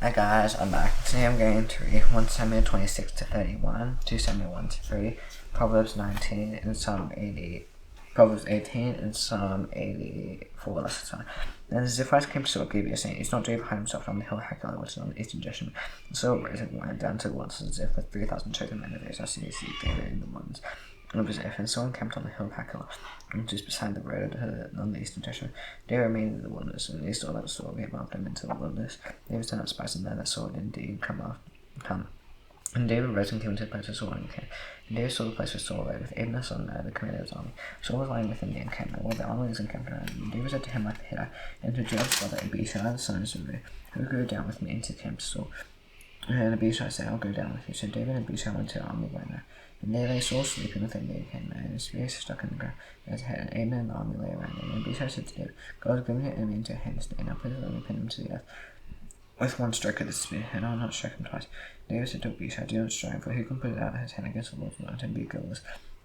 Hi guys, I'm back. Today I'm going to read 1 Samuel 26 to 31, 2 Samuel 1 to 3, Proverbs 19 and Psalm 80, Proverbs 18 and Psalm 84. That's the time. Then the Ziphites came to Saul Gibeah, saying, "He's not David hide himself on the hill Hakilah, which is on the eastern Jeshimon." And Saul rose and went down to the waters of Ziph with 3,000 chosen men of Israel to seek David in the mountains of Ziph. And Saul encamped on the hill of Hakilah, which is beside the road on the eastern Jeshimon. David remained in the wilderness, and they saw that Saul came after him into the wilderness. David sent out spies, and there that Saul indeed come. And David rose and came to the place of Saul and came. And David saw the place where Saul lay, with Abner son the commander of his army. Saul was lying within the encampment, while the army was encamped around him. And David said to him like the Hittite, and to Joab's brother Abishai the son of Zeruiah, who would go down with me into the camp to Saul. And Abishai said, "I'll go down with you." So David and Abishai went to the army by night. And there lay Saul sleeping within the encampment, and his spear stuck in the ground at his head. And Abner and the army lay around him. And Abishai said to David, "God has given your enemy into your hands today. Now put his enemy, pin him to the earth with one stroke of the spear, and I will not strike him twice." David said to Abishai, "Do not strike, for who can put it out of his hand against the Lord's mountain and be guiltless?"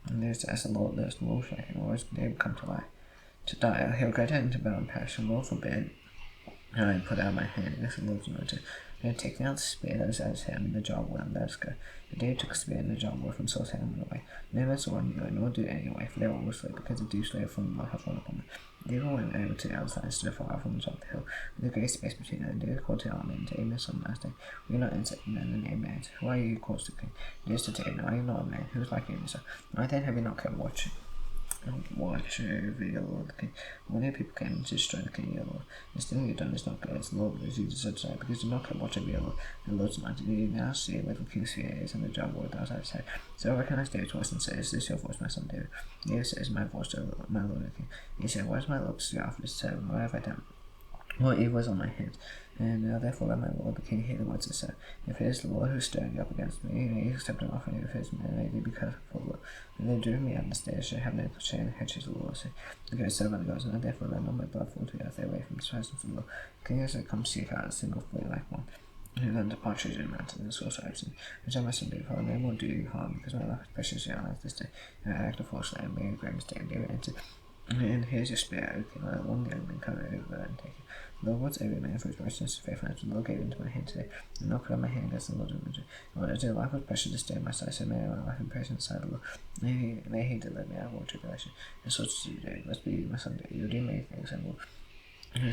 And David said, "As the Lord lives, the Lord strike him, or as David come to die, he'll go down into battle and perish. The Lord forbid I put out my hand against the Lord's mountain. And taking out the spear that was at his hand, and the jar of oil, and let us go." And David took a spear and the jar of oil from Saul's hand and went away. No man saw him go, nor did anyone, for they were all asleep, because the dew slayer from the Lord had fallen upon them. David went over to the other side and stood afar from the top of the hill, with a great space between them. And David called to the army and to Abner son of Master, "We are not insect men and Abner answered, Who are you called to king?" David said to Abner, "Are you not a man? Who is like you, Mr. Why then have you not kept watch over your Lord the king? When your people came to destroy the king your Lord, this thing you've done is not good, as the Lord was you deserve to say, because you did not keep watch over your Lord, and the Lord's mighty. You now see where the king's fear is, and the jar of oil that was at his head." So I recognized David's voice and said, "Is this your voice, my son David?" David said, "Is my voice, my Lord the king?" He said, "Why is my Lord pursue after this servant? Why have I done? What evil is on my hands? And now therefore let my Lord the king hear the words I said. If it is the Lord who is stirring you up against me, and he accepted an offering of his men, may they be cut for the Lord. And they drew me out of the stairs, should have no shame and hedges of the Lord. So the great servant goes, and therefore let not my blood fall to the earth away from the presence of the Lord. The king has come seek out a single flea like one, who then departs in the mountains and source of and which I must do, for no more do you harm, because my life is precious in your life this day, and I act a false and made a great mistake, and David entered. And here's your spear, okay, let one go and come over and take it. The Lord wants every man for his righteousness and faithfulness. The Lord gave into my hand today, and not put on my hand against the Lord of Israel. And when your life was precious this day in my sight, so may my life be precious in the sight of the Lord. May he deliver me out of all tribulation. And so to do, must be my son David. You'll do many things, and will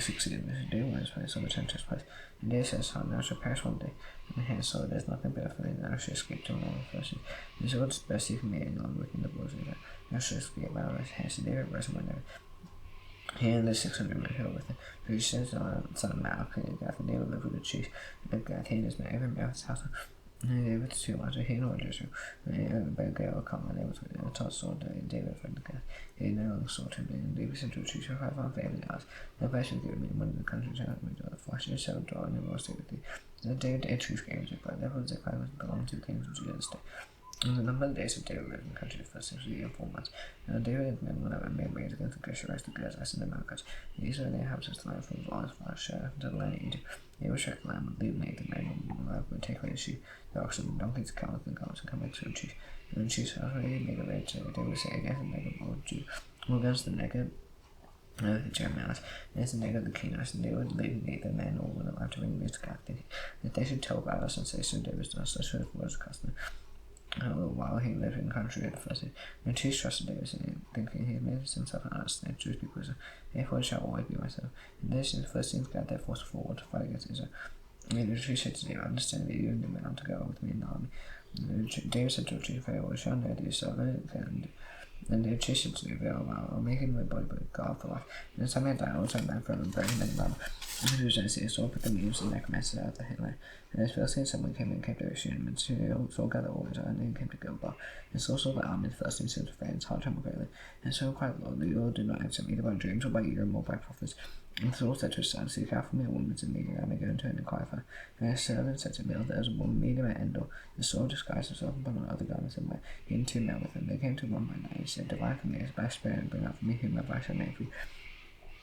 succeed in this. Do one is place, on return to his place. And David says, "Son, thou shalt perish one day." And here so there is nothing better for thee than thou shalt escape to another person. And so it's best you can be in long working the blows of that. Thou shalt escape out of his hands. So David rose and went over. He and the 600 men who were with him. For he says, "Son of Malach, and Gath, and David lived with the chief. And Gath, he and his men, every man of his household. And David two wives, he and all Israel. And by Gael will come, and they were taught sword, and David from the Gath. He no longer sought him, and David sent to a chief of 500 family hours. No place was given me one of the countries out of my daughter, for I should have settled door, and never will stay with thee. So David a truce came to Ziphiah. Therefore Ziphiah was belonged to the kings of Judah this day. And the number of days of David lived in the country for 6 years and 4 months. And David and his men went out and made raids against the Geshurites, the Gerzites, and the Amalekites. And these were the inhabitants of the land from as far as Shur to the land of Egypt. They would strike the land, would leave naked men, and would take away the sheep, the oxen, the donkeys, the camels, and the goats, and come back to the chief. And the chief said, "Already made a raid to David would say against the Negeb, or Jew, or against the Negeb, the Jeremites, and against the Negeb, the Kenites, and they would leave neither men or women allowed to bring news to Gath. If they should tell about us and say, so David's done, such was the custom. While he lived in the country of the Philistines, and the chiefs trusted David, thinking he had made himself an honest and Jewish people. Therefore it shall always be myself. In this, the Philistines gathered their force forward to fight against Israel. And the chief said to David, "Understand that you and the men are to go with me in the army." And David said to the chief, "Well, shall know that you servant and the chief said to David, I'll make him my body, but God for life. And the time I die, I will turn back from and bury him in the Bible." And he was going to say, "So put the means and neck messed out of the headline." And as Philistines someone came and came to shoot him, and Saul gathered all Israel, and then came to Gilgal. And Saul saw the army of the Philistines seemed to faint, his heart trembled greatly. And Saul cried, "Lord, the Lord did not answer me, either by dreams or by Urim or by prophets." And Saul said to his son, "Seek out for me a woman to meet her, I may go into her and inquire for her." And his servant said to him, "There was a woman meeting at Endor." And Saul disguised himself and put on other garments and went, he and 2 men with him. They came to one by night, and he said, "Divide for me a spirit and bring out for me whom my wife shall name for you."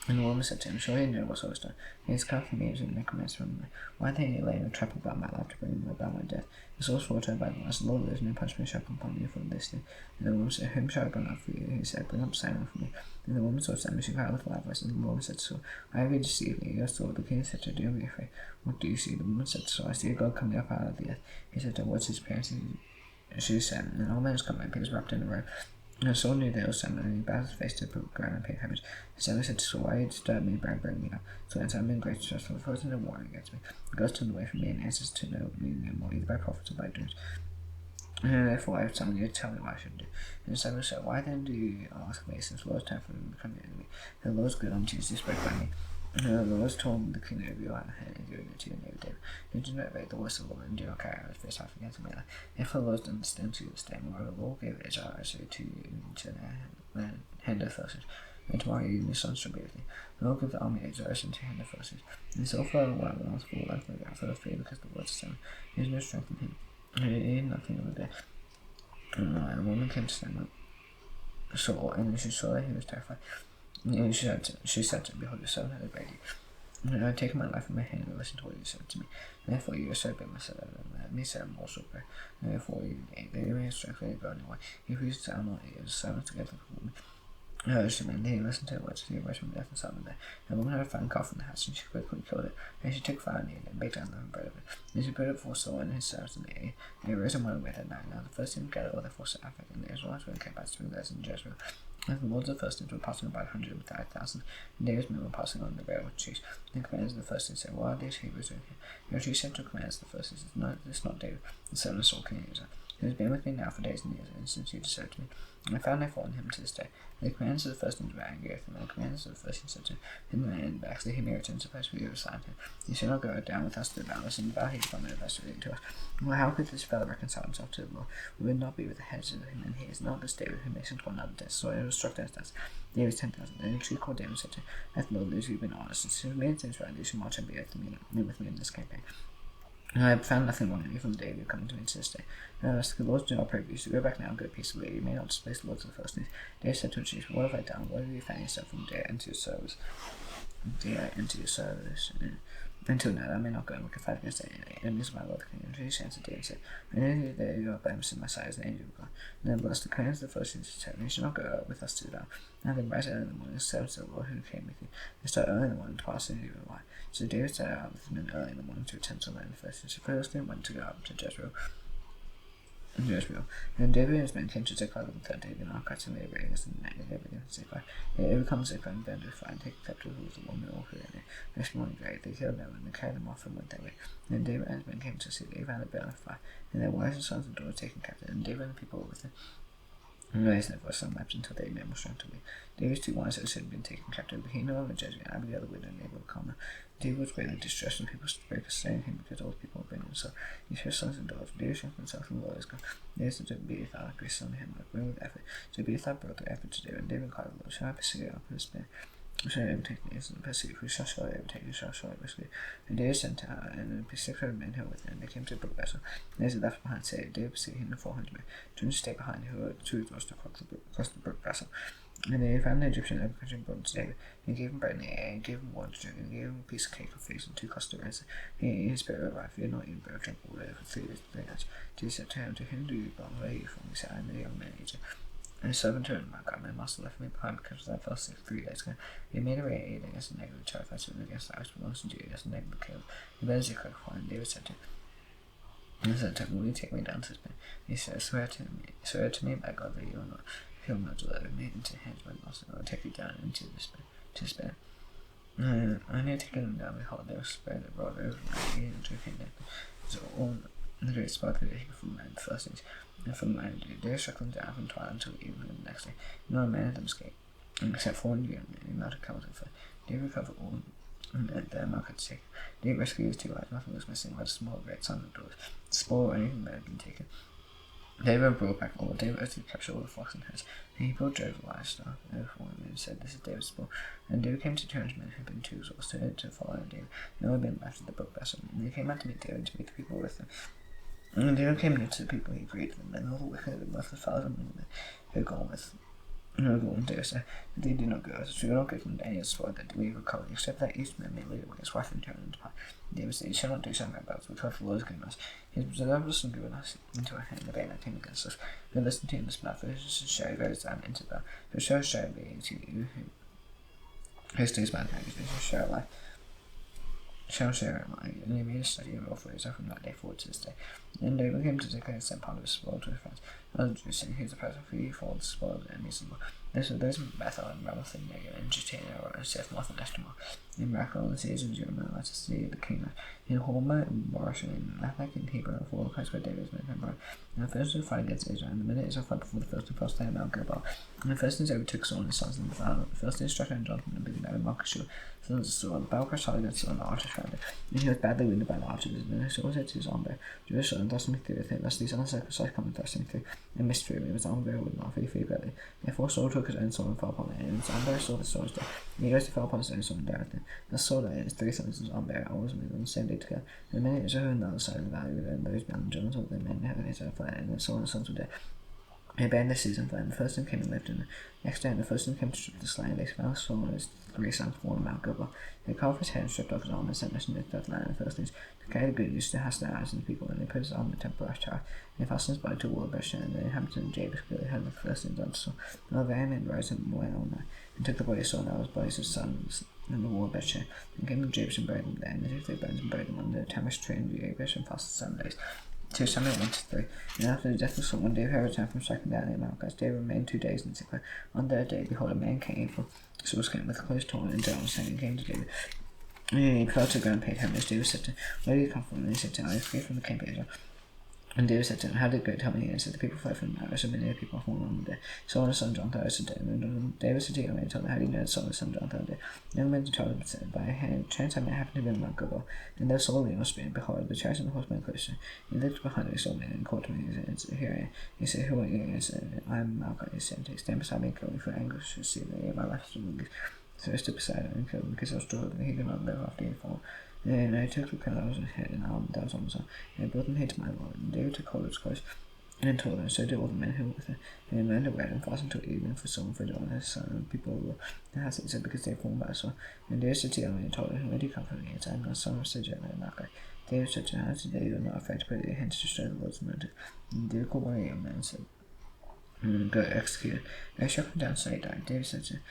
And the woman said to him, surely you know what's always done. He has come for me as a necromancer from me. Why then you laying a trap about my life to bring me about my death? The source swore to her by the last Lord, there is no punishment shall come upon you for this thing. And the woman said, whom shall I bring up for you? He said, bring up Simon for me. And the woman saw Simon, she cried with a loud voice, and the woman said to Saul, why have you deceived me? Your sword. The king said to her, do not be afraid. What do you see? The woman said to Saul, I see a God coming up out of the earth. He said to her, what's his appearance? She said, an old man is coming, he was wrapped in a robe. And Saul knew that it was Simon, and he bowed his face to the ground and paid homage. And Samuel said to Saul, why you disturb me by bringing me up? So then Simon in great distress, for the foes are warring against me. The gods turned away from me, and answers to know me no more, either by prophets or by dreams. And therefore I have summoned you to tell me what I should do. And Samuel said, why then do you ask me, since the Lord's time for me to become your enemy? The Lord's good unto you, spoke by me. And the Lord's torn the king over your hand, and given it to your neighbor David. You do not obey the voice of the Lord, and do not carry out his face off against me. Therefore the Lord done this to you this day, moreover the Lord gave Israel to you into their hand of Philistines. And tomorrow you and your sons shall be with you. The Lord give the army of Israel into the hand of Philistines. And so far a while the last fall like the ground full of fear, because the Lord is Simon. There is no strength in him. He had nothing of the day. And a woman came to Samuel, Saul, and she saw that he was terrified. And she said to him, behold, your servant has obeyed you. And I have taken my life in my hand and listened to what you said to me. And therefore you are so big, my servant, and let me say I'm also great. And therefore you may have strength and go anyway. If you say I'm not his servant together with me. And he listened to her words, he arose from death and sat there. And the woman had a fine calf in the house, and she quickly killed it. And she took fire and ate it, and baked unleavened bread of it. And she put it before Saul and his servants, and they ate. And they arose and went away that night. Now the Philistines gathered all their forces at Aphek, and the Israelites were encamped between theirs and Jezreel. And the lords of the Philistines were passing about 105,000, and David's men were passing on the railway chiefs. And the commanders of the Philistines said, what are these Hebrews doing here? And she said to the commanders of the Philistines, this is not David, the son of Saul, king of Israel. He has been with me now for days and years, and since you deserted me. And I found no fault in him to this day. And the commanders of the Philistines were angry with him, and the commanders of the Philistines said to him, him the man in the back, so he may return to the place where you have assigned him. You shall not go down with us to the battles, and vow he shall not invest to us. Well, how could this fellow reconcile himself to the Lord? We would not be with the heads of him, and he is not this David who makes him to another death. So it was struck down his death. David's 10,000. And she called David and said to him, hath the Lord those who have been honest, and since we made things right, you shall march and be with me in this campaign. And I have found nothing wrong in you from the day you come to me to this day. And the Lord do not prohibit you to go back now and go peaceably. You may not displace the lords of the Philistines. David said to the chief, what have I done? What have you found yourself from day into your service? Until now, I may not go and we can fight against the enemies of my Lord the King. And she answered David and said, I know that you are blameless in my sight as an angel of God. And then blessed the commanders of the Philistines said, you shall not go out with us to the battle. Now then rise early in the morning, serve to the Lord who came with you, and start early in the morning to pass into the light. So David set out with men early in the morning to attend to the land of the Philistines. The Philistines went to go up to Jezreel. And David and his men came to Ziklag on the third day. The Amalekites and the Arabians and the Arabians and Ziklag. They overcome Ziklag and burned with fire and take captive of the woman all who were in it. Next morning they killed them and they carried them off and went their way. And then David and his men came to see they found a burning fire, and their wives and sons and daughters taken captive, and David and the people were with them. And raised their voice and wept until they men were strong to me. David's two wives had been taken captive, but he no longer judged, and Abigail the widow and Nabal the Carmel. David was greatly distressed, and people spoke of saying him because all the people were bringing him. So he had sons and daughters. David showed himself in the Lord his God. David said to Abiathar, grace son him, like willing with effort. So Abiathar brought the effort to David, and David cried, Lord, shall I pursue you? I'll put a spear. Shall I overtake me? And pursue, who shall surely overtake you? Shall surely rescue. And David sent out, and 600 men who were with him. They came to the brook vessel. And as they left behind, say, David pursued him and 400 men. Jun stayed behind, who were two doors to cross the brook vessel. And they found the Egyptian and brought him to David. He gave him bread in the air, and gave him water to drink, and gave him a piece of cake of figs and 2 clusters of raisins. His spirit revived. He had not eaten bread or drink water for 3 days. David said to him, to whom do you belong? Where are you from? He said, I am the young man in Egypt. And his servant turned, my God, my master left me behind because I fell sick 3 days ago. He made a raid against the negative, terrified to against the house belongs to you, against the negative killed. He bears Ziklag for him. David said to him, will you take me down to his bed? He said, swear to me by God that you will not deliver me into the hands of my master, and I will take you down into his bed. I need to take him down, behold, there was spread abroad over my eating and drinking them. So all the great spark that he from the land the first things, and from the land they struck them down from twilight until evening the next day. Not a man of them escaped, except 400 young men who mounted camels and fled. They recovered all the Amalekites taken. They rescued his 2 wives, nothing was missing but a small great son and daughters. The spoil or anything that had been taken. David brought back all. David utterly captured all the flocks and herds. And he brought drove the livestock. Therefore, and said, this is David's spoil. And David came to 200 men who had been too exhausted to follow David. No one had been left at the brook vessel. And they came out to meet David and to meet the people with them. And David came near to the people, he greeted them, and all the wicked and worthless fellows among them who had gone with No go and do so. They do not go, so do not give them any sword that we recover, except that each man may lead away his wife and turn into pie. David said, he shall not do something about us, because the Lord has given us. He has preserved us and given us into our hand, the bane that came against us. We listen to him, this mouth, who shall goes down into the, who shall be into you, who stays by the hand, who shall life. Shall share my and he made a study of all ways from that day forward to this day. And David came to Ziklag and sent part of his spoil to his friends. Others Jews saying, here's a present for you for all the spoil of the enemies of the world. This was those Bethel and Ramoth and Negev and Judea and Seth Moth and Eshtamoth. In Rachel and the cities of Jeremiah, let us see the king in Hormah and Barsha and Lathak and Hebron and all the place where David was made member. And the first to fight against Israel, and the minute Israel fought before the first and first day of Mount Gilboa. And the Philistines overtook Saul and his sons and the Philistines struck down Jonathan and began to mock Shua. Sons of Saul, the battle crashed hard against Saul and the archers found it. And he was badly wounded by the archers, and Saul said to his armor, Jerusalem, thrust me through with him, lest these uncircumcised come and thrust me through. And missed through me, his armor would not free badly. Therefore Saul took his own sword and fell upon it, and his armor saw the sword's death. And he rose to fell upon his own sword and died with him. The sword and his 3 sons and his armor always moved on the same day together. And the men Israel on the other side of the valley, and those men and Jonathan, the men who Israel fled, and Saul and his sons were dead. He abandoned the season fled, and the first one came and lived in it. Next day, and the first one came to strip the slain, and they found Saul and his 3 sons fallen in Mount Gilboa. They cut off his head and stripped off his armor, and sent messengers to the land of the Philistines to carry the good news to Hastahaz and the people, and they put his armor in temple Ashtar, and they fastened his body to a wall of Bethshan, and the inhabitants of Jabes heard the Philistines unto Saul. And all the very men rose and went all night, and took the body of Saul and all his bodies of his sons in the wall of Bethshan, and came to Jabes and buried them there, and they took their bones and buried them under a tamarisk tree in Jabes, and fasted 7 days. 2 Samuel 1-3. And after the death of Saul, when David had returned from striking down the Amalekites, David remained 2 days in Ziklag. On the 3rd day, behold, a man came from Saul's camp with clothes torn and down, and came to David. And he fell to the ground and paid homage. David said to him, where do you come from? And he said to him, I escaped from the camp of Israel. And David said to him, how did it go? Tell me. And he said, the people fled from the so many people fallen on the day. Saul and his son Jonathan rose to David. And David said to him, and told him, how do you know that Saul and his son Jonathan did? The young men told him, said, by chance I may happen to be in Mount Gilboa. And there Saul leaned on spear, and behold, the chariots and the horsemen close to him. He looked behind him, he saw me, and called to me, and said, here I am. He said, who are you? And he said, I am Malchite. He said, stand beside me and kill me, for anger should see me, my life is wounded. So I stood beside him and killed him, because I was told that he could not live after he had fallen. And I took the crown that was on his head and arm that was on his arm, and I brought them here to my lord. And David took hold of his clothes, and told them, so did all the men who were with him. And they ran away and fasted until evening for Saul and for Jonathan, his son, and people who were the house, he said, because they had fallen by Saul. And David said to him, and told him, where do you come from? And he said, I am the son of C.Jun and Malachi. David said to him, how today you are not afraid to put your hands to destroy the Lord's anointed. And David called one of the young men and said, go execute it. And I struck him down, so he died. David said to him,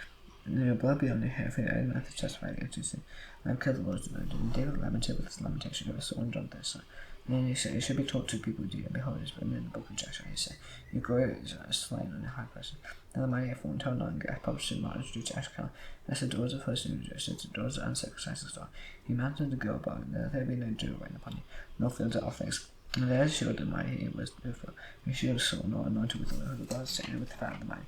and your blood be on your head, for I did not have to justify against you sin. I have killed the Lord's anointed. And David lamented with his lamentation over Saul and Jonathan his son. And then he said, it should be taught to people who do, and behold, it is written in the book of Joshua. He said, your glory is slain on the high place. Now the mighty have fallen, told none, Gath published in Martin to Ashkelon. As the doors of first and as the doors of uncircumcised star. He mounted the girl above, and there be no dew rain upon you, nor fields of offerings. And there is shield the mighty was therefore, and shield of Saul, nor anointed with oil, the blood stained with the fat of the mighty.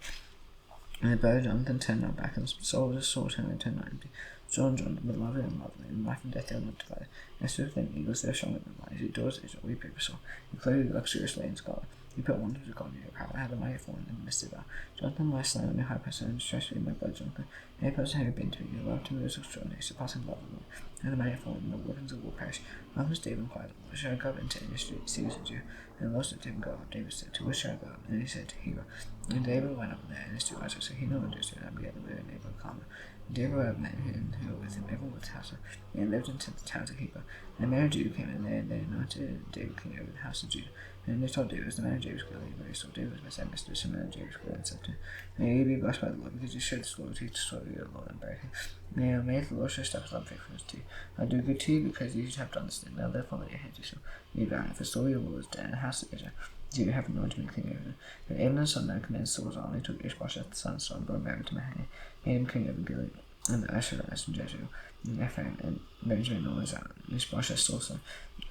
And the bow Jonathan turned not back, and Saul was a sword, and turned not empty. Saul and Jonathan were lovely and lovely, and life and death they were not divided. And swift and eagles they were stronger than lions. He doors Israel, we pray for Saul. He clothed luxuriously in scarlet. He put wonders of God in your power, had a mighty fallen in the midst of that. Jonathan lies slain on your high person, and stretched in my blood, Jonathan. Any person who had been to you, your love to me was extraordinary, surpassing love of the Lord. And the mighty fallen, and the weapons of war perish. One was David inquired, where shall I go into any street, seas and Jew? And the Lord said to him, go. David said, to where shall I go? And he said, to Hebron. And David went up there, and his 2 eyes were so he no longer stood up together with a neighbor of Carmel. David had men who were with him, everyone with house, and he lived in the towns of Hebron. And the man of Judah came in there, and they anointed David king over the house of Judah. And they told David, it was the man of Jabes Gilead, but he saw David was my mistress, the man of Jabes Gilead, and said to him, may you be blessed by the Lord, because you showed this loyalty to serve your Lord and buried him. May the Lord show steps love faithfulness to you. I do good to you, because you have done this thing. Now therefore let your hands you shall be bound. For Saul your Lord is dead, and the house of Israel. You have anointed me king over them. But Abner's son now commanded Saul's army, took Ishbosheth the son of Saul, and brought him to Mahanaim, made him king over Gilead, and the Asherites from Jezreel, and Ephraim, and Benjamin always out. Ishbosheth Saul's son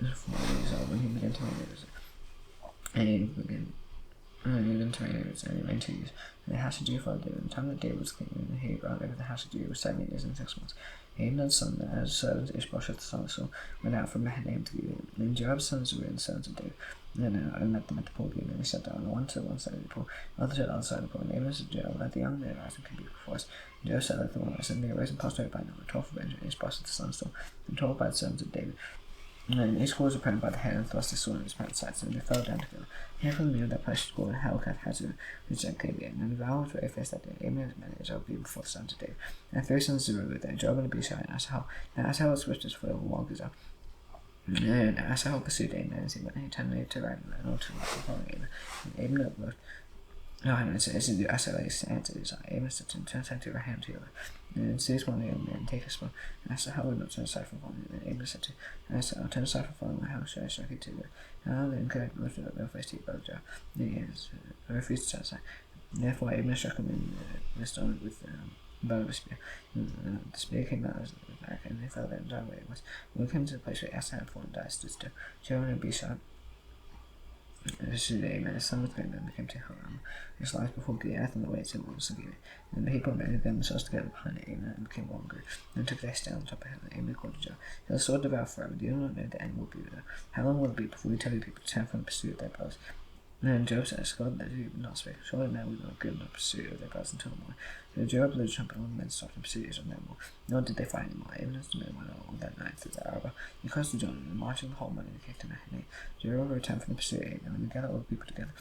was 4 years old when he began to reign over Israel. And he began to reign over Israel, and he reigned 2 years. And the house of Judah followed David. In the time that David was king, and he reigned over the house of Judah was 7 years and 6 months. Abner's son, as servant Ishbosheth the son of Saul, went out from Mahanaim to Gilead. And Joab's sons were the sons of David. And met them at the pool of and they sat down one to one side of the pool, another to the other side of the pool. And Abner said to Joab, let the young men arise and compete before us. And Joab said, let them arise. And they arose and passed over by number, 12 for Benjamin, Ishbosheth the son of Saul, and 12 by the sons of David. And each was apparent by the head and thrust his sword in his pants sides, and they fell down together. Handful knew that precious gold and Hellcat had to reject Gideon, and the vow was very fast that day. Abraham and his men Job be before the sons of David. And 3 sons of Zerubbabel there, Job and Abishai and Asahel. Now Asahel was swift as foot over wall Gazelle. And Asahel pursued Abraham as he went, and he turned later to right and all to right following Abraham. And Abraham looked. No, and says, "Do Asahel answered his eye." Abraham said to him, "Turn aside to your hand to your left." And seize one of the young men, take a spoon. And Asahel would not turn aside from following him. And Abraham said to Asahel, "Turn aside from following my house, shall I strike you to the and then could I lifted up no face to your brother Job. And he refused to turn aside. Therefore Abraham struck him in the stomach with the bow of a spear. And the spear came out of his back, and he fell there and died where it was. When we came to the place where Asahel had fallen, died stood still. Job and Abishai Abraham, his son with him, and came to Haram. His life before Gilead on the way to Gilead. And the people gathered themselves together behind Abraham and became one group. And took their stand on top of him. And Abraham called to Job, "Your sword devour forever. Do you not know the end will be there? How long will it be before we tell you people to turn from the pursuit of their brothers?" And then Job says, "God, that you would not speak. Surely now we will not give them the pursuit of their brothers until the morning." So Job blew the trumpet, and all the men stopped in pursuit of them no more. Nor did they fight any more. Even as the men went on that night through the Arabah, he crossed the Jordan, and marching the whole money in the cave to Mahanaim. Job returned from the pursuit of Abraham, and gathered all the people together.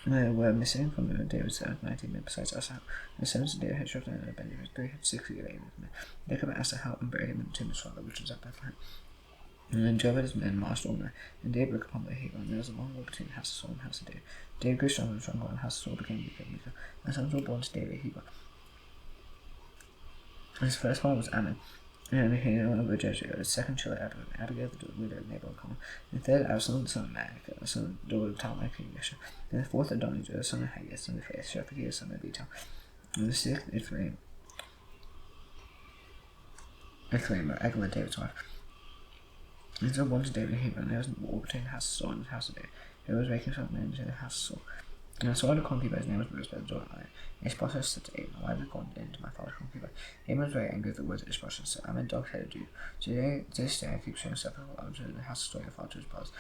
They were missing from David's 19 men besides Asahel. The sons of David had struck down at Benjamin, 360 of Abraham's men. They came Asahel and buried him in the tomb of his father, which was at Bethlehem. And then Job and his men marched all night, and David broke upon the Hebron, and there was a long war between the house of Saul and the house of David. David grew stronger and stronger, and the house of Saul became weaker and weaker. And sons were born to David at Hebron. His first one was Ammon, and he over Jezreel. His second child Abigail, the widow of Nabal, the third Absalom, the son of Maacah, the son of daughter of Talmai, king of Yeshua. And the fourth Adonijah, the son of Haggith, son of Faith, Shepherd, the son of Etal. And the sixth Ephraim, Eglah, David's wife. And so born to David Hebron, there was a war between the house of Saul and the house of David. There was making some men into the house of Saul. And Saul had a concubine, his name was Bruce, by the daughter of Ishbosheth said to Abraham, "Why have you gone into my father's concubine?" Abraham was very angry at the words of Ishbosheth, said, "I'm a dog-headed Jew. Today, this day I keep showing myself to the house of Saul, your father, to his brothers,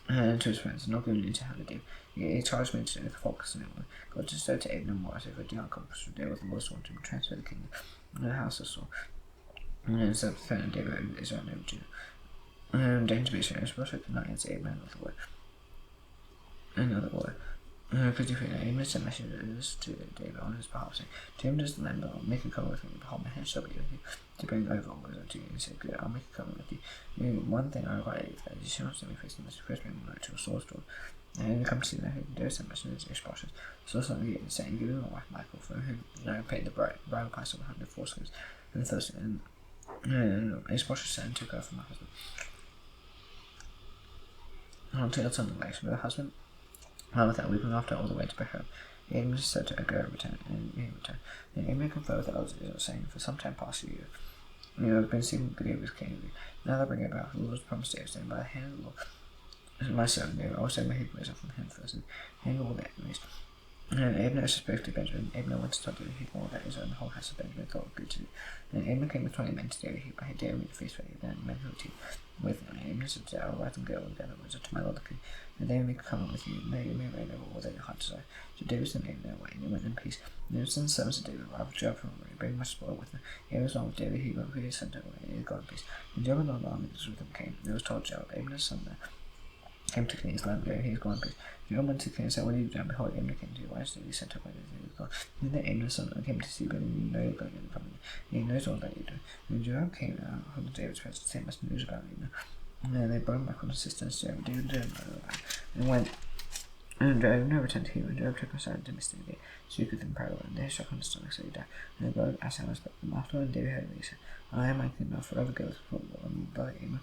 and to his friends, and not giving you to hand to David. He charged me to do the focus and everyone. God just said to Abraham, "More, if I do not come to today with the Lord's want to transfer the kingdom to the house of Saul." And then said, "Defend David and Israel and every Jew." And David to be sure, Ishbosheth could not answer Abraham with a word. Another word. Because you feel Abraham sent messengers to David on his behalf, saying, "To him does the land belong. Make a covenant with me. Behold, my hand shall be with you to bring over all this unto you." And he said, "Good, I'll make a covenant with you. One thing I require you, that you shall not send me face to this first bring me to a sword's door." And he come to see that David sent messengers to Ishbosheth. So something again, saying, "Give me my wife Michael, for whom I paid the bridal price of 100 foreskins." And thus, and Ishbosheth sent and took her from her husband. Until the son of Lex, but her husband without weeping after all the way to Bethlehem. Abraham said to her, "Go, return," and he returned. And Abraham conferred with the elders of Israel, saying, "For some time past you have been seeking Gideon's king. Now that bring it about, the Lord has promised David, saying, by the hand of the Lord, my servant David, I will save my people Israel from him first, and hang all their enemies." And Abner spoke to Benjamin. Abner went to talk to David, all that Israel, and the whole house of Benjamin thought good to do. And Abner came with 20 men to David. David made a feast for Abner, and men who were with him. And Abner said, "I will rise and go and gather words to my Lord the king, and they may come with you, and they may reign over all that your heart desire." So David sent Abner away, and he went in peace. And there was the servants of David, arrived Joab from Ramah, bringing much spoil with them. Abner was one with David, he sent away, and he had gone in peace. And Joab and all the army that was with him came. There was told Joab, Abner's son there came to King's land, he has gone in peace. Joab went to the king and said, "What have you done? Behold, Abner came to you. Why is he sent away? He was gone." And then Abner's son came to see, but he knew you're going to come in. And he knows all that you do. And Joab came out from David's presence to say much news about Abner. And then they brought back on the sisters to David and went. And Joab never returned to him, and Joab took him aside to Mr. David, speak with him privately, and they struck on the stomach, so he died. And the God asked him to respect them. Afterward, David heard him, he said, "I am my kingdom forever goes before the Lord, and brother Abner."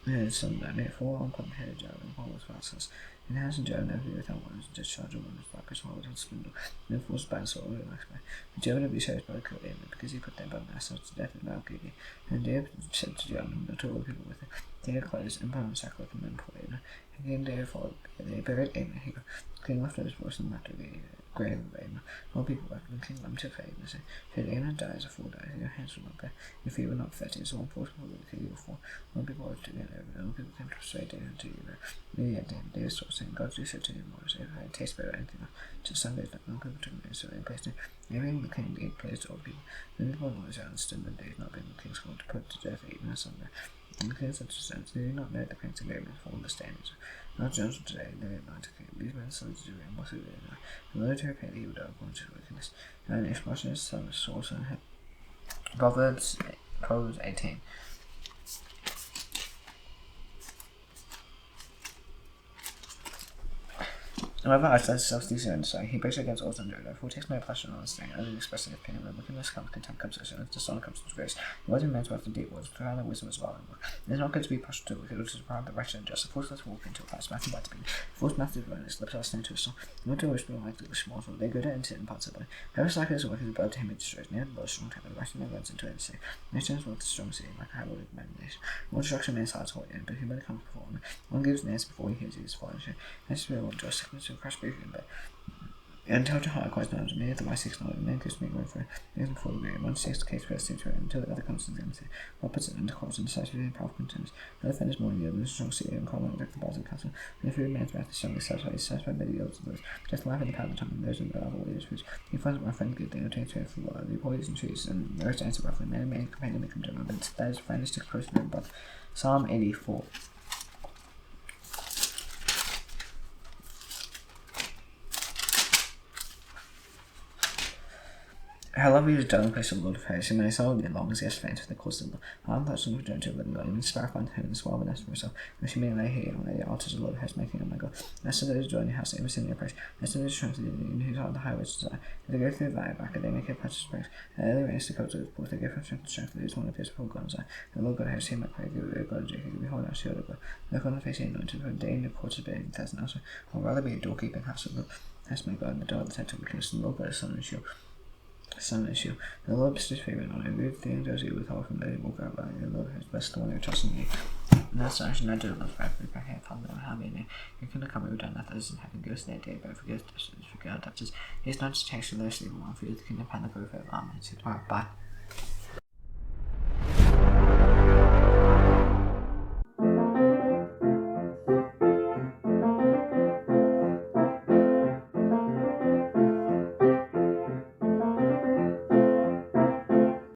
And some that made 4 on the head of Joab, and 4 was fastest. And the house of Joab never without one was discharged of one was black as swallowed and spindle, and then forced by the sword of the by. And Joab and Abishai his brother killed Abner, because he put them by themselves to death in Mount Gilead. And David said to Joab, and not all the people with him, David clothes and bound sackcloth and men poor Abner. And then David followed, they buried Abner here. The king left his voice and left the grave of Abner. All people wept, and the king lamented for Abner, saying, "Should Abner die as a fool dies, your hands will not bear. If he were not fettered, so unfortunate will the king will fall." All people wept together, and all people came to persuade David to you. Maybe at David saw, saying, "God do so to him, or if I taste better anything else." To Sundays, all people took him, so they placed him. Everything the king gave praise to all people. Then the people of Israel understood that they had not been the king's call to put to death Abner Sunday. And the kids such as they do not know the painted labels for understandings. Not just today, they are not to keep these men so to do and what they do. The military paid evil dog going to wickedness. And expression is some source and Proverbs 18. However, I said self-decent, so he breaks against all under life, who takes no pleasure in understanding, other than expressing his opinion, when wickedness comes, contempt comes, and if dishonor comes to grace. The words of men's worth of deep words, profound wisdom is valuable. It is not good to be partial to wicked, which is proud the righteous and just. A fool's lips walk into a past, mouth by to be. Fool's mouth is run, his lips are snare to a song. Not to whisper like the small soul, they go to enter in parts of the body. Whoever slackens his work is above to him it destroys. Near the bow, strong temper, the righteous man runs into it, say. Nature is worth the strong city, like a high word of imagination. More destruction man's heart's hot, but humility comes before him. One gives an answer before he hears his falling shame. And his spirit will endure sickness to crush briefly in bed. And tell to heart quite knowledge, many of the wise seeks knowledge, and then gives me room for it before the grave. One takes the case first to it until the other comes to them. One puts it under course and decides within powerful contenders. The other offenders more than the other, strong city and calm and the bars of the castle. And if every man's wrath is strongly satisfied by the others of those. Just life in the power of the tongue, and those in the other ways which he finds my friend good, they obtain strength for the poison trees, and the rest answer roughly. Man and man companion become general, but that is finally sticks close to them above. Psalm 84. How lovely is the dwelling place of the Lord of hosts, and my soul be long as he has fainted for the cause of the Lord. I thought some return to the living God, even sparrow find home and swallow the nest for herself. And she may lay here on the altars of the Lord of hosts, making, oh my God. As to those who dwell in your house, they must sing their praise. As to those who trust in you, whose heart the highways desire. If they go through the valley of Baca, they make a patch of springs. And they raise the coats of the poor, they go from strength to strength, those one appears before God on Zion. And the Lord God of hosts, hear my prayer, give it God of Jacob, behold our shield of God. Look on the face of the anointed, for a day in the courts of being 1,000 elsewhere. I'll rather be a doorkeeping house of God. That's my God, and the door of the tent of wickedness, and the Lord God is sun and shield. And the Lord bestows favor on him. Move the angels you withhold from those who walk out by you. The Lord has blessed the one who trusts in you. And that's actually not doing much right for back here, Father, and how many you can come over done that doesn't have goes their day, but forget touches. He's not to take the lowest evil one for you, the kingdom and the growth of amen. Bye.